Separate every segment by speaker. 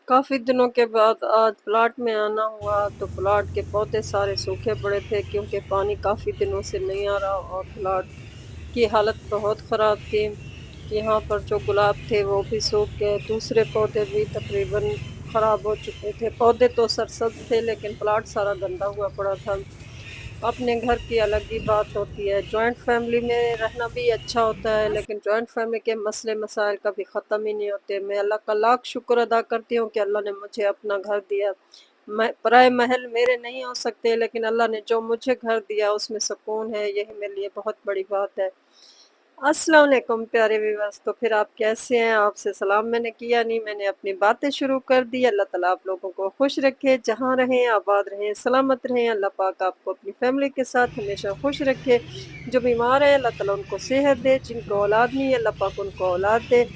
Speaker 1: काफ़ी दिनों के बाद आज प्लॉट में आना हुआ, तो प्लॉट के पौधे सारे सूखे पड़े थे क्योंकि पानी काफ़ी दिनों से नहीं आ रहा और प्लॉट की हालत बहुत ख़राब थी। यहाँ पर जो गुलाब थे वो भी सूख गए, दूसरे पौधे भी तकरीबन ख़राब हो चुके थे। पौधे तो सरसब्ज़ थे लेकिन प्लॉट सारा गंदा हुआ पड़ा था। अपने घर की अलग ही बात होती है। जॉइंट फैमिली में रहना भी अच्छा होता है, लेकिन जॉइंट फैमिली के मसले-मसाइल कभी ख़त्म ही नहीं होते। मैं अल्लाह का लाख शुक्र अदा करती हूँ कि अल्लाह ने मुझे अपना घर दिया। मैं पराए महल मेरे नहीं हो सकते, लेकिन अल्लाह ने जो मुझे घर दिया उसमें सुकून है, यही मेरे लिए बहुत बड़ी बात है। अस्सलाम वालेकुम प्यारे व्यूअर्स, तो फिर आप कैसे हैं? आपसे सलाम मैंने किया नहीं, मैंने अपनी बातें शुरू कर दी। अल्लाह ताला आप लोगों को खुश रखे, जहाँ रहें, आबाद रहें, सलामत रहें। अल्लाह पाक आपको अपनी फैमिली के साथ हमेशा खुश रखे। जो बीमार है अल्लाह ताला उनको सेहत दे, जिनको औलाद नहीं है अल्लाह पाक उनको औलाद दे।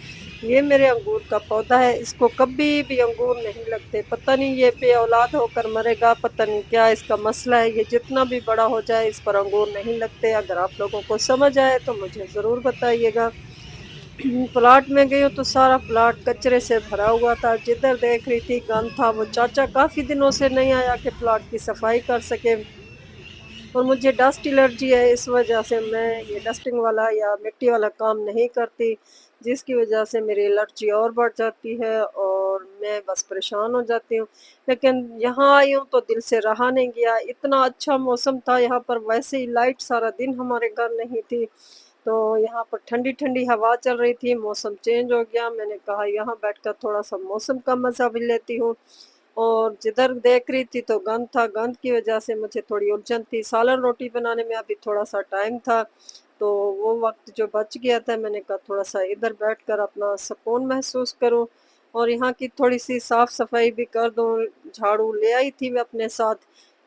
Speaker 1: ये मेरे अंगूर का पौधा है, इसको कभी भी अंगूर नहीं लगते। पता नहीं ये बेऔलाद होकर मरेगा, पता नहीं क्या इसका मसला है। ये जितना भी बड़ा हो जाए इस पर अंगूर नहीं लगते। अगर आप लोगों को समझ आए तो मुझे ज़रूर बताइएगा। प्लॉट में गई हूँ तो सारा प्लॉट कचरे से भरा हुआ था। जिधर देख रही थी गंद था। वो चाचा काफ़ी दिनों से नहीं आया कि प्लॉट की सफाई कर सके। और मुझे डस्ट एलर्जी है, इस वजह से मैं ये डस्टिंग वाला या मिट्टी वाला काम नहीं करती, जिसकी वजह से मेरी एलर्जी और बढ़ जाती है और मैं बस परेशान हो जाती हूँ। लेकिन यहाँ आई हूँ तो दिल से रहा नहीं गया। इतना अच्छा मौसम था यहाँ पर, वैसे ही लाइट सारा दिन हमारे घर नहीं थी, तो यहाँ पर ठंडी-ठंडी हवा चल रही थी, मौसम चेंज हो गया। मैंने कहा यहाँ बैठकर थोड़ा-सा मौसम का मज़ा भी लेती हूँ। और जिधर देख रही थी तो गंद था, गंद की वजह से मुझे थोड़ी उलझन थी। सालन रोटी बनाने में अभी थोड़ा-सा टाइम था, तो वो वक़्त जो बच गया था मैंने कहा थोड़ा-सा इधर बैठकर अपना सुकून महसूस करूँ और यहाँ की थोड़ी-सी साफ-सफाई भी कर दूँ। झाड़ू ले आई थी मैं अपने साथ,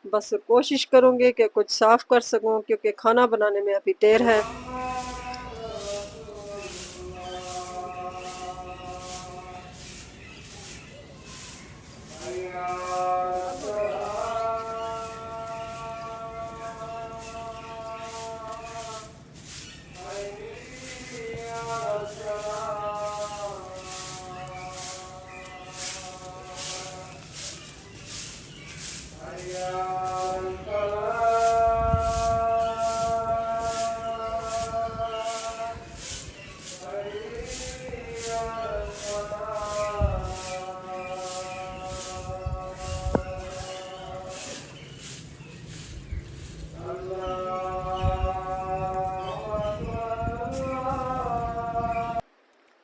Speaker 1: बस कोशिश करूँगी कि कुछ साफ कर सकूँ क्योंकि खाना बनाने में अभी देर है।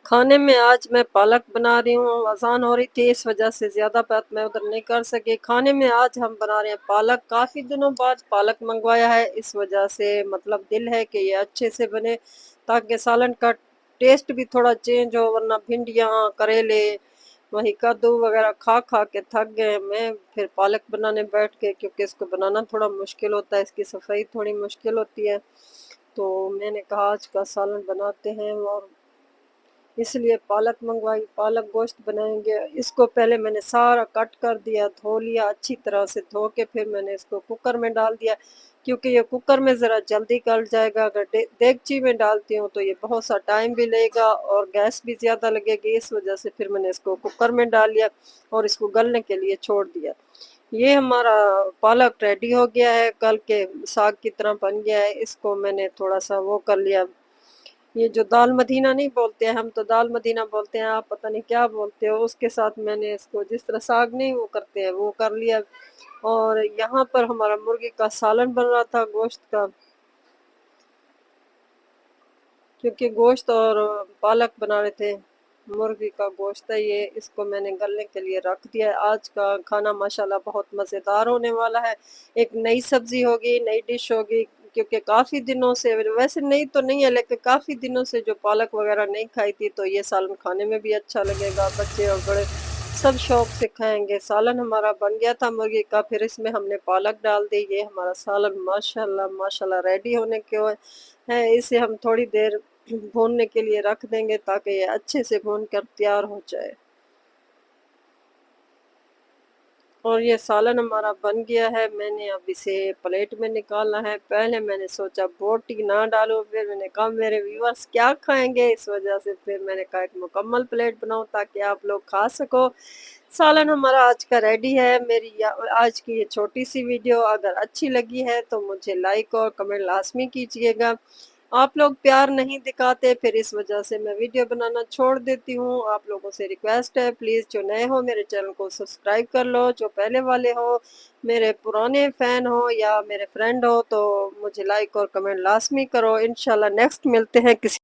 Speaker 1: खाने में आज मैं पालक बना रही हूँ, अज़ान हो रही थी इस वजह से ज़्यादा बात मैं उधर नहीं कर सकी। खाने में आज हम बना रहे हैं पालक, काफ़ी दिनों बाद पालक मंगवाया है, इस वजह से मतलब दिल है कि ये अच्छे से बने ताकि सालन का टेस्ट भी थोड़ा चेंज हो, वरना भिंडियाँ, करेले, वही कद्दू वगैरह खा-खा के थक गए। मैं फिर पालक बनाने बैठ गई क्योंकि इसको बनाना थोड़ा मुश्किल होता है, इसकी सफाई थोड़ी मुश्किल होती है। तो मैंने कहा आज का सालन बनाते हैं और इसलिए पालक मंगवाई, पालक गोश्त बनाएँगे। इसको पहले मैंने सारा कट कर दिया, धो लिया अच्छी तरह से, धो के फिर मैंने इसको कुकर में डाल दिया क्योंकि ये कुकर में ज़रा जल्दी गल जाएगा। अगर देगची में डालती हूँ तो ये बहुत सा टाइम भी लेगा और गैस भी ज़्यादा लगेगी, इस वजह से फिर मैंने इसको कुकर में डाल लिया और इसको गलने के लिए छोड़ दिया। ये हमारा पालक रेडी हो गया है, गल के साग की तरह बन गया है। इसको मैंने थोड़ा-सा वो कर लिया, ये जो दाल मदीना नहीं बोलते हैं, हम तो दाल मदीना बोलते हैं, आप पता नहीं क्या बोलते हो, उसके साथ मैंने इसको जिस तरह साग नहीं वो करते हैं, वो कर लिया। और यहाँ पर हमारा मुर्गी का सालन बन रहा था गोश्त का, क्योंकि गोश्त और पालक बना रहे थे। मुर्गी का गोश्त है ये, इसको मैंने गलने के लिए रख दिया है। आज का खाना माशाल्लाह बहुत मज़ेदार होने वाला है। एक नई सब्ज़ी होगी, नई डिश होगी क्योंकि काफ़ी दिनों से, वैसे नई तो नहीं है लेकिन काफ़ी दिनों से जो पालक वग़ैरह नहीं खाई थी, तो ये सालन खाने में भी अच्छा लगेगा। बच्चे और बड़े सब शौक से खाएँगे। सालन हमारा बन गया था मुर्गी का, फिर इसमें हमने पालक डाल दी। ये हमारा सालन माशाल्लाह माशाल्लाह रेडी होने को है। इसे हम थोड़ी देर भूनने के लिए रख देंगे ताकि ये अच्छे से भून कर तैयार हो जाए। और ये सालन हमारा बन गया है, मैंने अब इसे प्लेट में निकालना है। पहले मैंने सोचा बोटी ना डालूँ, फिर मैंने कहा मेरे व्यूअर्स क्या खाएँगे, इस वजह से फिर मैंने कहा एक मुकम्मल प्लेट बनाऊँ ताकि आप लोग खा सको। सालन हमारा आज का रेडी है। मेरी आज की ये छोटी-सी वीडियो अगर अच्छी लगी है तो मुझे लाइक और कमेंट लाज़मी कीजिएगा। आप लोग प्यार नहीं दिखाते, फिर इस वजह से मैं वीडियो बनाना छोड़ देती हूँ। आप लोगों से रिक्वेस्ट है, प्लीज़ जो नए हो मेरे चैनल को सब्सक्राइब कर लो, जो पहले वाले हो, मेरे पुराने फ़ैन हो या मेरे फ्रेंड हो तो मुझे लाइक और कमेंट लाज़मी करो। इंशाल्लाह नेक्स्ट मिलते हैं किसी